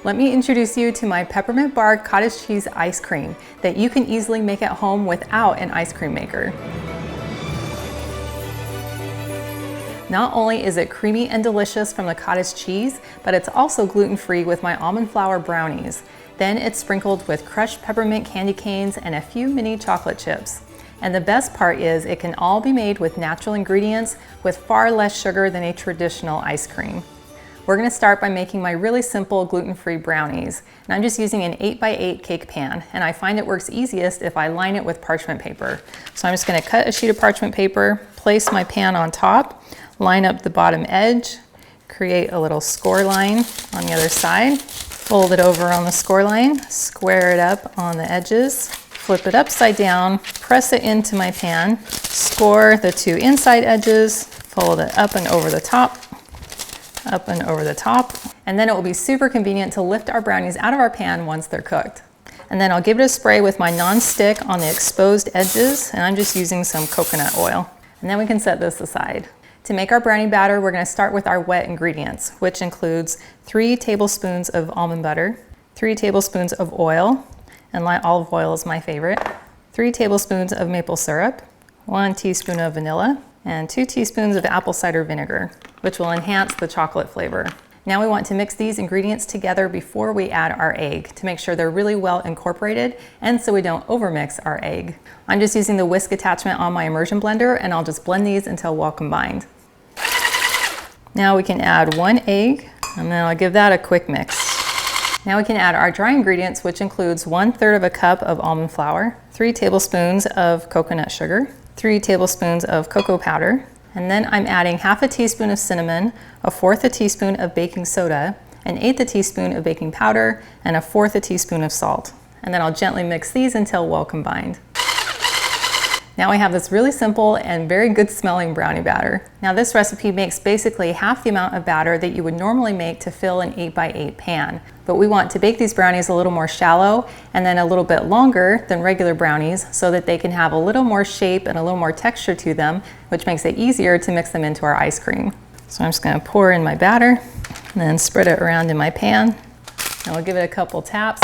Let me introduce you to my peppermint bar cottage cheese ice cream that you can easily make at home without an ice cream maker. Not only is it creamy and delicious from the cottage cheese, but it's also gluten-free with my almond flour brownies. Then it's sprinkled with crushed peppermint candy canes and a few mini chocolate chips. And the best part is it can all be made with natural ingredients with far less sugar than a traditional ice cream. We're gonna start by making my really simple gluten-free brownies. And I'm just using an 8x8 cake pan, and I find it works easiest if I line it with parchment paper. So I'm just gonna cut a sheet of parchment paper, place my pan on top, line up the bottom edge, create a little score line on the other side, fold it over on the score line, square it up on the edges, flip it upside down, press it into my pan, score the two inside edges, fold it up and over the top, up and over the top, and then it will be super convenient to lift our brownies out of our pan once they're cooked. And then I'll give it a spray with my non-stick on the exposed edges, and I'm just using some coconut oil. And then we can set this aside. To make our brownie batter, we're gonna start with our wet ingredients, which includes 3 tablespoons of almond butter, 3 tablespoons of oil, and light olive oil is my favorite, 3 tablespoons of maple syrup, 1 teaspoon of vanilla, and 2 teaspoons of apple cider vinegar, which will enhance the chocolate flavor. Now we want to mix these ingredients together before we add our egg to make sure they're really well incorporated and so we don't overmix our egg. I'm just using the whisk attachment on my immersion blender, and I'll just blend these until well combined. Now we can add 1 egg, and then I'll give that a quick mix. Now we can add our dry ingredients, which includes 1/3 of a cup of almond flour, 3 tablespoons of coconut sugar, 3 tablespoons of cocoa powder, and then I'm adding 1/2 teaspoon of cinnamon, 1/4 teaspoon of baking soda, 1/8 teaspoon of baking powder, and 1/4 teaspoon of salt. And then I'll gently mix these until well combined. Now we have this really simple and very good smelling brownie batter. Now this recipe makes basically half the amount of batter that you would normally make to fill an 8x8 pan. But we want to bake these brownies a little more shallow and then a little bit longer than regular brownies so that they can have a little more shape and a little more texture to them, which makes it easier to mix them into our ice cream. So I'm just gonna pour in my batter and then spread it around in my pan. And I'll give it a couple taps,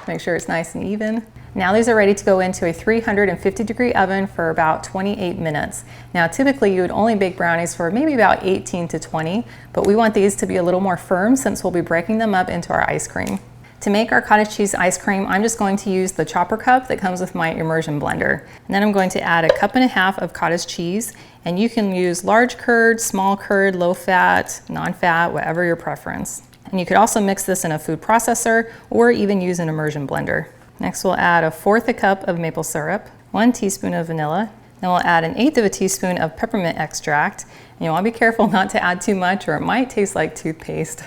make sure it's nice and even. Now these are ready to go into a 350-degree oven for about 28 minutes. Now typically you would only bake brownies for maybe about 18 to 20, but we want these to be a little more firm since we'll be breaking them up into our ice cream. To make our cottage cheese ice cream, I'm just going to use the chopper cup that comes with my immersion blender. And then I'm going to add 1.5 cups of cottage cheese, and you can use large curd, small curd, low fat, non-fat, whatever your preference. And you could also mix this in a food processor or even use an immersion blender. Next we'll add 1/4 cup of maple syrup, 1 teaspoon of vanilla, then we'll add 1/8 teaspoon of peppermint extract. And you want to be careful not to add too much or it might taste like toothpaste.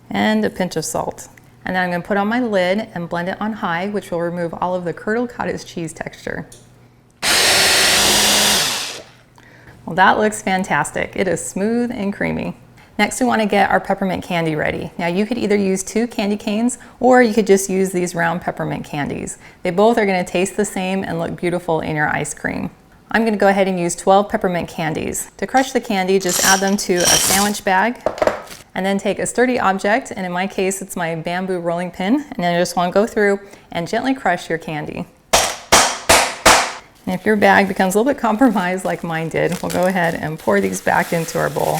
And a pinch of salt. And then I'm going to put on my lid and blend it on high, which will remove all of the curdled cottage cheese texture. Well, that looks fantastic. It is smooth and creamy. Next, we want to get our peppermint candy ready. Now you could either use 2 candy canes or you could just use these round peppermint candies. They both are going to taste the same and look beautiful in your ice cream. I'm going to go ahead and use 12 peppermint candies. To crush the candy, just add them to a sandwich bag and then take a sturdy object, and in my case it's my bamboo rolling pin, and then you just want to go through and gently crush your candy. And if your bag becomes a little bit compromised like mine did, we'll go ahead and pour these back into our bowl.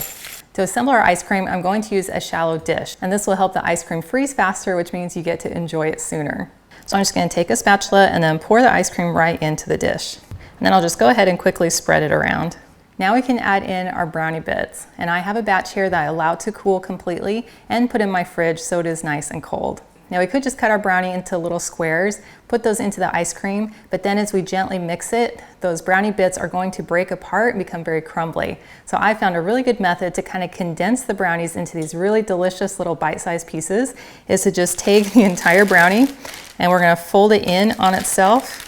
To assemble our ice cream, I'm going to use a shallow dish, and this will help the ice cream freeze faster, which means you get to enjoy it sooner. So I'm just going to take a spatula and then pour the ice cream right into the dish. And then I'll just go ahead and quickly spread it around. Now we can add in our brownie bits, and I have a batch here that I allowed to cool completely and put in my fridge so it is nice and cold. Now we could just cut our brownie into little squares, put those into the ice cream, but then as we gently mix it, those brownie bits are going to break apart and become very crumbly. So I found a really good method to kind of condense the brownies into these really delicious little bite-sized pieces is to just take the entire brownie and we're going to fold it in on itself.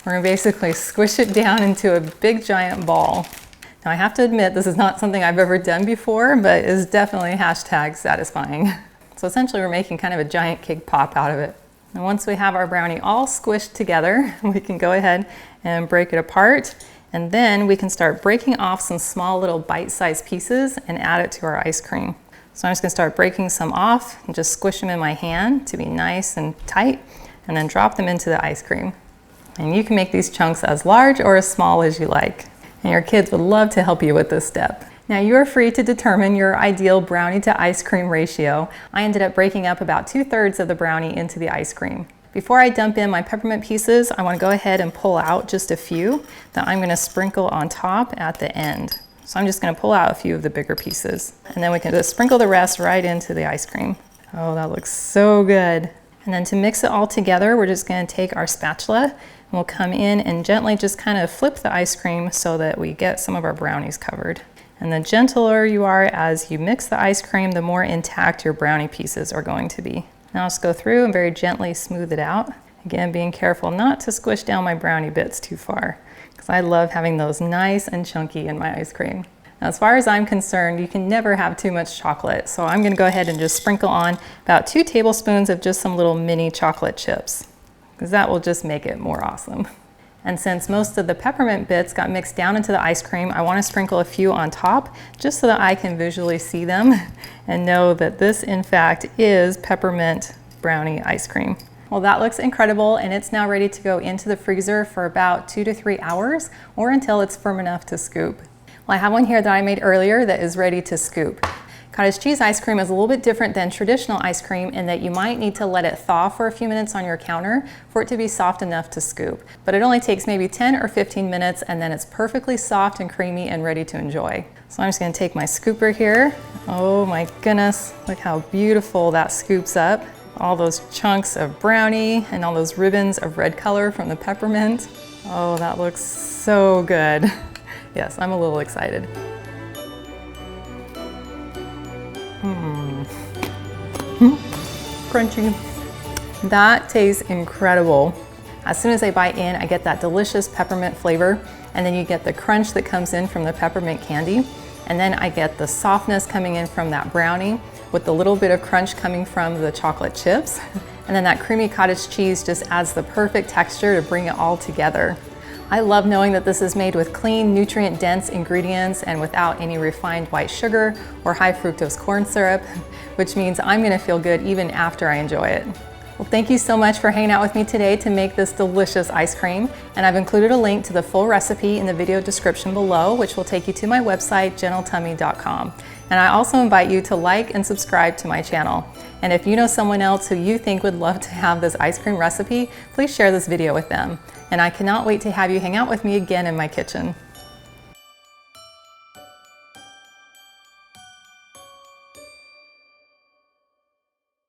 We're going to basically squish it down into a big giant ball. Now I have to admit this is not something I've ever done before, but is definitely #satisfying. So essentially we're making kind of a giant cake pop out of it. And once we have our brownie all squished together, we can go ahead and break it apart. And then we can start breaking off some small little bite-sized pieces and add it to our ice cream. So I'm just gonna start breaking some off and just squish them in my hand to be nice and tight, and then drop them into the ice cream. And you can make these chunks as large or as small as you like. And your kids would love to help you with this step. Now you are free to determine your ideal brownie to ice cream ratio. I ended up breaking up about 2/3 of the brownie into the ice cream. Before I dump in my peppermint pieces, I want to go ahead and pull out just a few that I'm going to sprinkle on top at the end. So I'm just going to pull out a few of the bigger pieces, and then we can just sprinkle the rest right into the ice cream. Oh, that looks so good. And then to mix it all together, we're just going to take our spatula and we'll come in and gently just kind of flip the ice cream so that we get some of our brownies covered. And the gentler you are as you mix the ice cream, the more intact your brownie pieces are going to be. Now I'll just go through and very gently smooth it out. Again, being careful not to squish down my brownie bits too far, because I love having those nice and chunky in my ice cream. Now, as far as I'm concerned, you can never have too much chocolate. So I'm gonna go ahead and just sprinkle on about 2 tablespoons of just some little mini chocolate chips, because that will just make it more awesome. And since most of the peppermint bits got mixed down into the ice cream, I want to sprinkle a few on top just so that I can visually see them and know that this in fact is peppermint brownie ice cream. Well, that looks incredible, and it's now ready to go into the freezer for about 2 to 3 hours or until it's firm enough to scoop. Well, I have one here that I made earlier that is ready to scoop. Cottage cheese ice cream is a little bit different than traditional ice cream in that you might need to let it thaw for a few minutes on your counter for it to be soft enough to scoop. But it only takes maybe 10 or 15 minutes, and then it's perfectly soft and creamy and ready to enjoy. So I'm just gonna take my scooper here. Oh my goodness, look how beautiful that scoops up. All those chunks of brownie and all those ribbons of red color from the peppermint. Oh, that looks so good. Yes, I'm a little excited. Crunchy. That tastes incredible. As soon as I bite in, I get that delicious peppermint flavor, and then you get the crunch that comes in from the peppermint candy, and then I get the softness coming in from that brownie with the little bit of crunch coming from the chocolate chips, and then that creamy cottage cheese just adds the perfect texture to bring it all together. I love knowing that this is made with clean, nutrient-dense ingredients and without any refined white sugar or high fructose corn syrup, which means I'm gonna feel good even after I enjoy it. Well, thank you so much for hanging out with me today to make this delicious ice cream. And I've included a link to the full recipe in the video description below, which will take you to my website, gentletummy.com. And I also invite you to like and subscribe to my channel. And if you know someone else who you think would love to have this ice cream recipe, please share this video with them. And I cannot wait to have you hang out with me again in my kitchen.